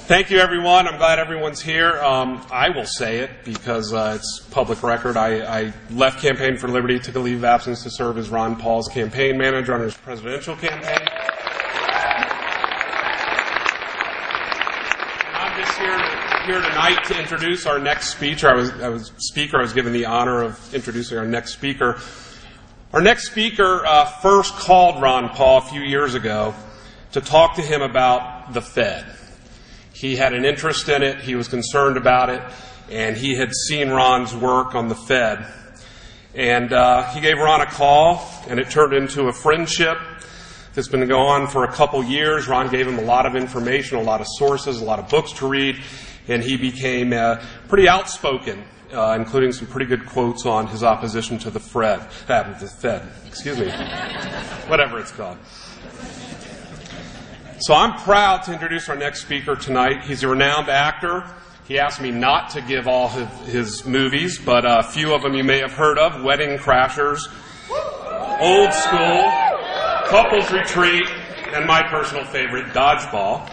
Thank you, everyone. I'm glad everyone's here. I will say it because it's public record. I left Campaign for Liberty, took a leave of absence to serve as Ron Paul's campaign manager on his presidential campaign. I'm just here tonight to introduce our next speaker. I was given the honor of introducing our next speaker. Our next speaker first called Ron Paul a few years ago to talk to him about the Fed. He had an interest in it, he was concerned about it, and he had seen Ron's work on the Fed. And he gave Ron a call, and it turned into a friendship that's been going on for a couple years. Ron gave him a lot of information, a lot of sources, a lot of books to read, and he became pretty outspoken, including some pretty good quotes on his opposition to the Fed, whatever it's called. So I'm proud to introduce our next speaker tonight. He's a renowned actor. He asked me not to give all his movies, but a few of them you may have heard of: Wedding Crashers, Old School, Couples Retreat, and my personal favorite, Dodgeball.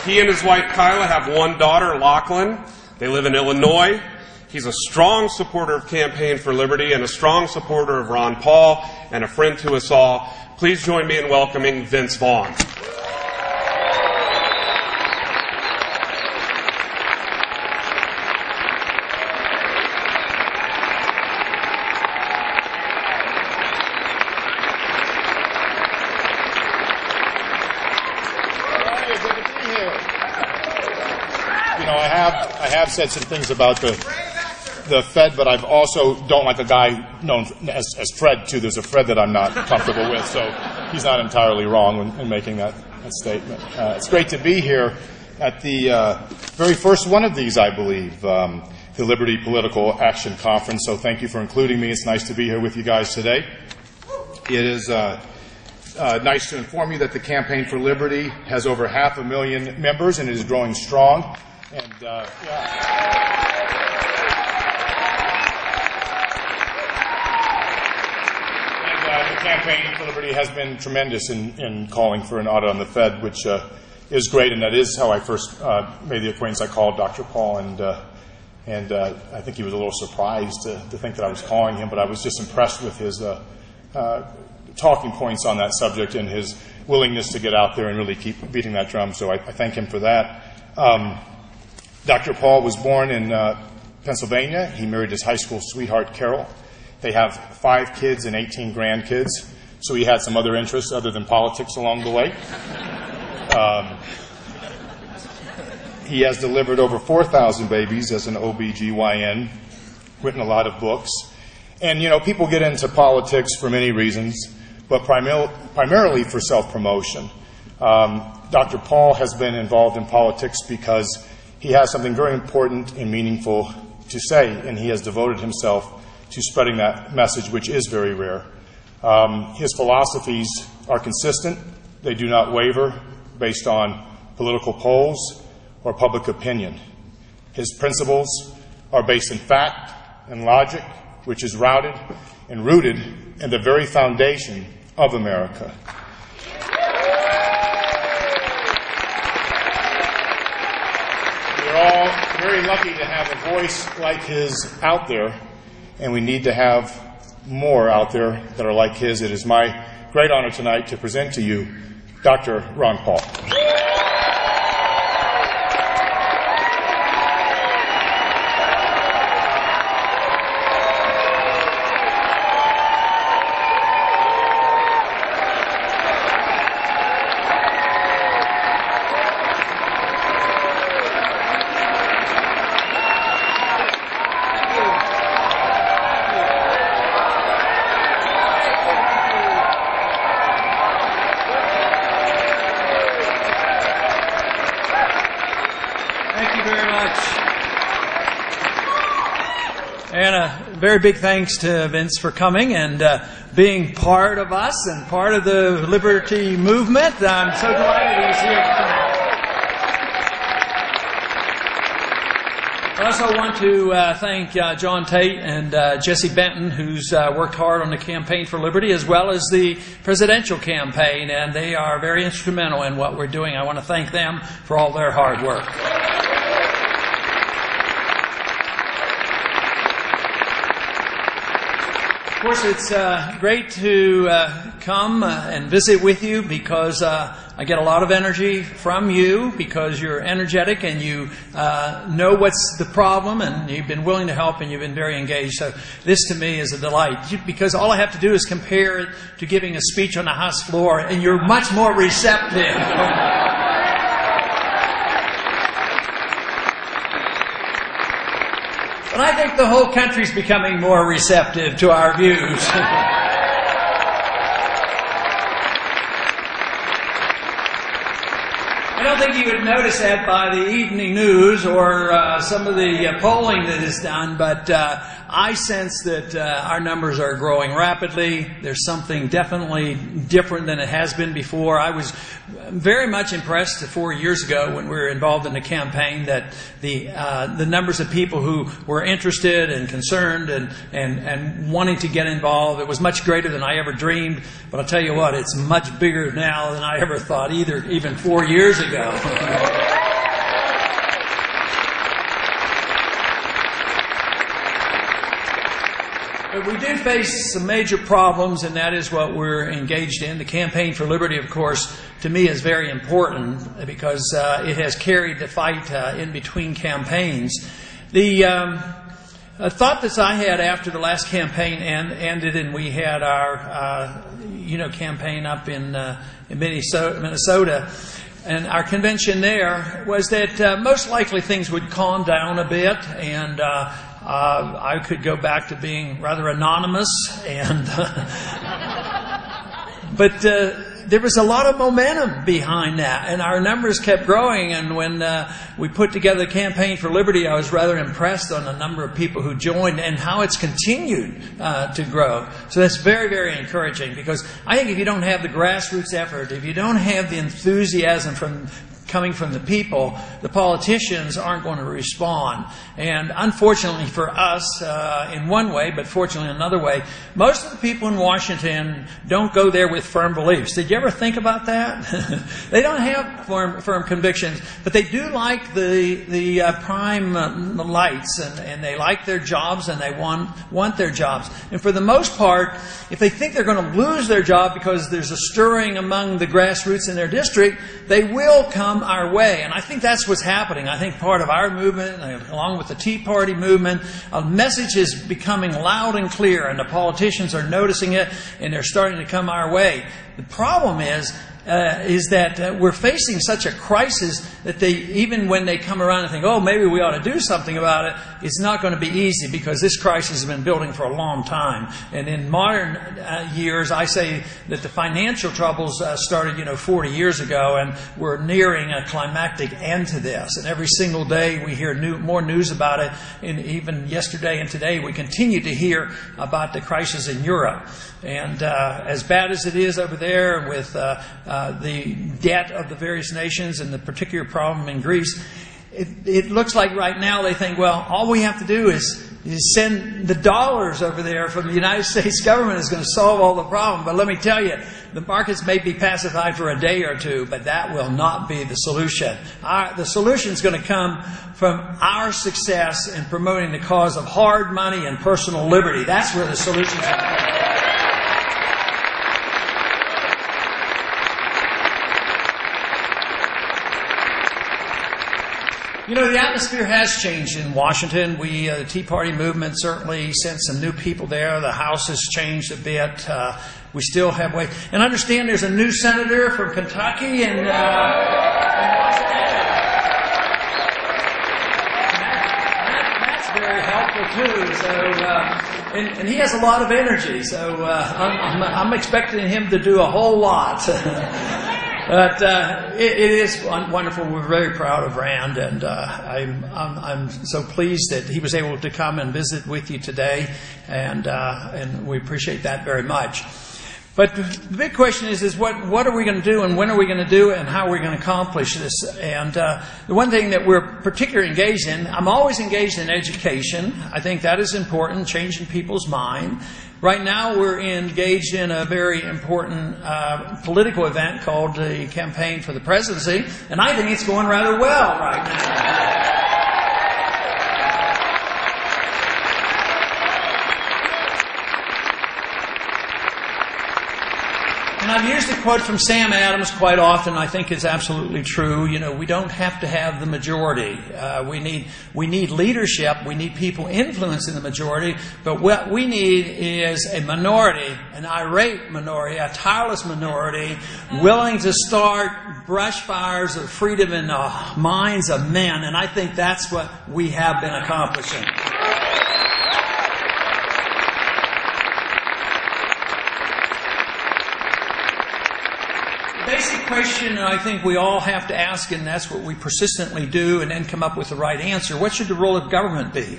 He and his wife, Kyla, have one daughter, Lachlan. They live in Illinois. He's a strong supporter of Campaign for Liberty and a strong supporter of Ron Paul and a friend to us all. Please join me in welcoming Vince Vaughn. I have said some things about the Fed, but I've also don't like a guy known as Fred, too. There's a Fred that I'm not comfortable with, so he's not entirely wrong in making that statement. It's great to be here at the very first one of these, I believe, the Liberty Political Action Conference, so thank you for including me. It's nice to be here with you guys today. It is nice to inform you that the Campaign for Liberty has over 500,000 members, and it is growing strong. And, the Campaign for Liberty has been tremendous in calling for an audit on the Fed, which is great, and that is how I first made the acquaintance. I called Dr. Paul, and I think he was a little surprised to think that I was calling him, but I was just impressed with his talking points on that subject and his willingness to get out there and really keep beating that drum, so I thank him for that. Dr. Paul was born in Pennsylvania. He married his high school sweetheart, Carol. They have 5 kids and 18 grandkids, so he had some other interests other than politics along the way. He has delivered over 4,000 babies as an OBGYN, written a lot of books. And, people get into politics for many reasons, but primarily for self-promotion. Dr. Paul has been involved in politics because he has something very important and meaningful to say, and he has devoted himself to spreading that message, which is very rare. His philosophies are consistent. They do not waver based on political polls or public opinion. His principles are based in fact and logic, which is rooted in the very foundation of America. We're all very lucky to have a voice like his out there, and we need to have more out there that are like his. It is my great honor tonight to present to you Dr. Ron Paul. Very big thanks to Vince for coming and being part of us and part of the Liberty movement. I'm so delighted he's here tonight. I also want to thank John Tate and Jesse Benton, who's worked hard on the Campaign for Liberty as well as the presidential campaign, and they are very instrumental in what we're doing. I want to thank them for all their hard work. Of course, it's great to come and visit with you because I get a lot of energy from you because you're energetic and you know what's the problem and you've been willing to help and you've been very engaged. So this to me is a delight because all I have to do is compare it to giving a speech on the House floor and you're much more receptive. But I think the whole country's becoming more receptive to our views. I don't think you would notice that by the evening news or some of the polling that is done, but I sense that our numbers are growing rapidly. There's something definitely different than it has been before. I was very much impressed 4 years ago when we were involved in the campaign that the numbers of people who were interested and concerned and wanting to get involved, it was much greater than I ever dreamed. But I'll tell you what, it's much bigger now than I ever thought even 4 years ago. But we do face some major problems, and that is what we're engaged in. The Campaign for Liberty, of course, to me is very important because it has carried the fight in between campaigns. The thought that I had after the last campaign ended and we had our campaign up in Minnesota, and our convention there was that most likely things would calm down a bit and I could go back to being rather anonymous, but there was a lot of momentum behind that, and our numbers kept growing. And when we put together the Campaign for Liberty, I was rather impressed on the number of people who joined and how it's continued to grow. So that's very, very encouraging because I think if you don't have the grassroots effort, if you don't have the enthusiasm coming from the people, the politicians aren't going to respond. And unfortunately for us, in one way, but fortunately in another way, most of the people in Washington don't go there with firm beliefs. Did you ever think about that? They don't have firm convictions, but they do like the prime lights, and they like their jobs, and they want their jobs. And for the most part, if they think they're going to lose their job because there's a stirring among the grassroots in their district, they will come our way. And I think that's what's happening. I think part of our movement, along with the Tea Party movement, a message is becoming loud and clear, and the politicians are noticing it, and they're starting to come our way. The problem is that we're facing such a crisis that even when they come around and think, oh, maybe we ought to do something about it, it's not going to be easy because this crisis has been building for a long time. And in modern years, I say that the financial troubles started 40 years ago, and we're nearing a climactic end to this. And every single day we hear more news about it. And even yesterday and today we continue to hear about the crisis in Europe. And as bad as it is over there with the debt of the various nations and the particular problem in Greece, it looks like right now they think, well, all we have to do is send the dollars over there from the United States government is going to solve all the problem. But let me tell you, the markets may be pacified for a day or two, but that will not be the solution. The solution is going to come from our success in promoting the cause of hard money and personal liberty. That's where the solution is going to come. The atmosphere has changed in Washington. The Tea Party movement certainly sent some new people there. The House has changed a bit. We still have way. And I understand there's a new senator from Kentucky and that's very helpful too. So, and he has a lot of energy. So I'm expecting him to do a whole lot. But it is wonderful. We're very proud of Rand, and I'm so pleased that he was able to come and visit with you today, and we appreciate that very much. But the big question is what are we going to do, and when are we going to do it, and how are we going to accomplish this? And the one thing that we're particularly engaged in, I'm always engaged in education. I think that is important, changing people's mind. Right now we're engaged in a very important political event called the Campaign for the Presidency, and I think it's going rather well right now. And I've used a quote from Sam Adams quite often. I think it's absolutely true. You know, we don't have to have the majority. We need leadership. We need people influencing the majority. But what we need is a minority, an irate minority, a tireless minority, willing to start brush fires of freedom in the minds of men. And I think that's what we have been accomplishing. Basic question, and I think we all have to ask, and that's what we persistently do, and then come up with the right answer. What should the role of government be?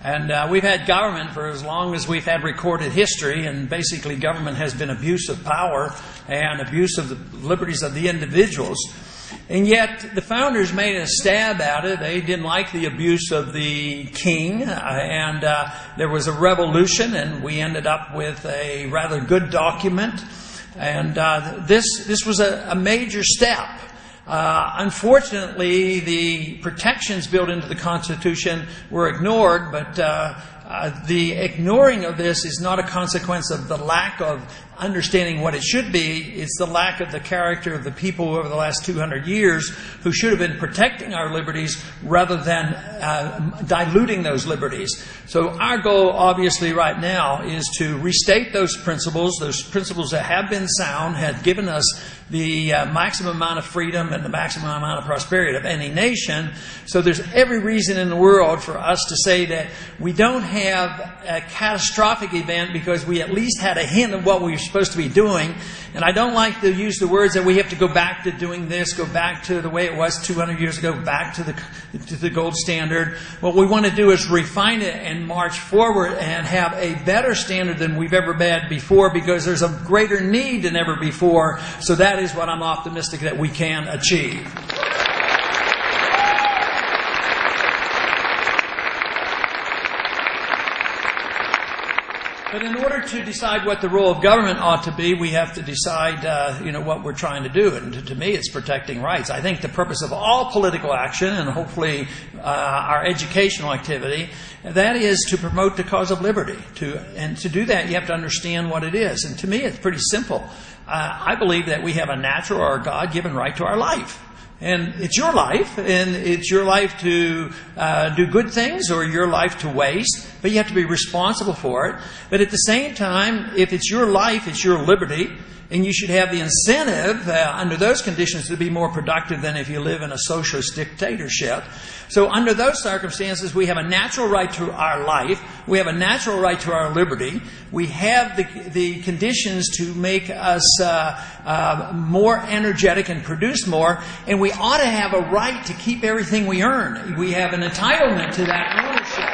And we've had government for as long as we've had recorded history, and basically government has been abuse of power and abuse of the liberties of the individuals. And yet the founders made a stab at it. They didn't like the abuse of the king, and there was a revolution, and we ended up with a rather good document. And this was a major step. Unfortunately, the protections built into the Constitution were ignored, but the ignoring of this is not a consequence of the lack of understanding what it should be. It's the lack of the character of the people over the last 200 years who should have been protecting our liberties rather than diluting those liberties. So our goal, obviously, right now is to restate those principles that have been sound, have given us the maximum amount of freedom and the maximum amount of prosperity of any nation. So there's every reason in the world for us to say that we don't have a catastrophic event because we at least had a hint of what we were supposed to be doing. And I don't like to use the words that we have to go back to doing this, go back to the way it was 200 years ago, back to the gold standard. What we want to do is refine it and march forward and have a better standard than we've ever had before, because there's a greater need than ever before. So that is what I'm optimistic that we can achieve. But in order to decide what the role of government ought to be, we have to decide, what we're trying to do. And to me, it's protecting rights. I think the purpose of all political action, and hopefully our educational activity, that is to promote the cause of liberty. And to do that, you have to understand what it is. And to me, it's pretty simple. I believe that we have a natural or God-given right to our life. And it's your life, and it's your life to do good things or your life to waste, but you have to be responsible for it. But at the same time, if it's your life, it's your liberty, and you should have the incentive under those conditions to be more productive than if you live in a socialist dictatorship. So under those circumstances, we have a natural right to our life. We have a natural right to our liberty. We have the conditions to make us more energetic and produce more. And we ought to have a right to keep everything we earn. We have an entitlement to that ownership.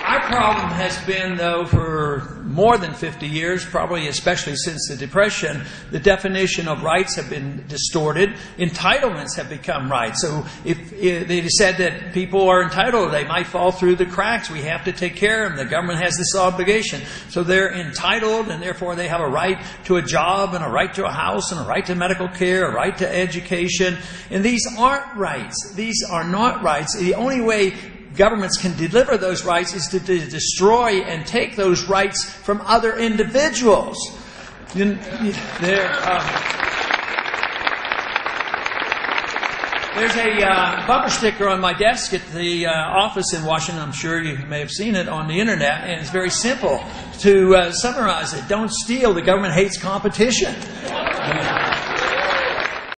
Our problem has been, though, for more than 50 years, probably especially since the Depression, the definition of rights have been distorted. Entitlements have become rights. So if they said that people are entitled, they might fall through the cracks. We have to take care of them. The government has this obligation. So they're entitled, and therefore they have a right to a job and a right to a house and a right to medical care, a right to education. And these aren't rights. These are not rights. The only way governments can deliver those rights is to destroy and take those rights from other individuals. There's a bumper sticker on my desk at the office in Washington. I'm sure you may have seen it on the internet, and it's very simple to summarize it. Don't steal. The government hates competition.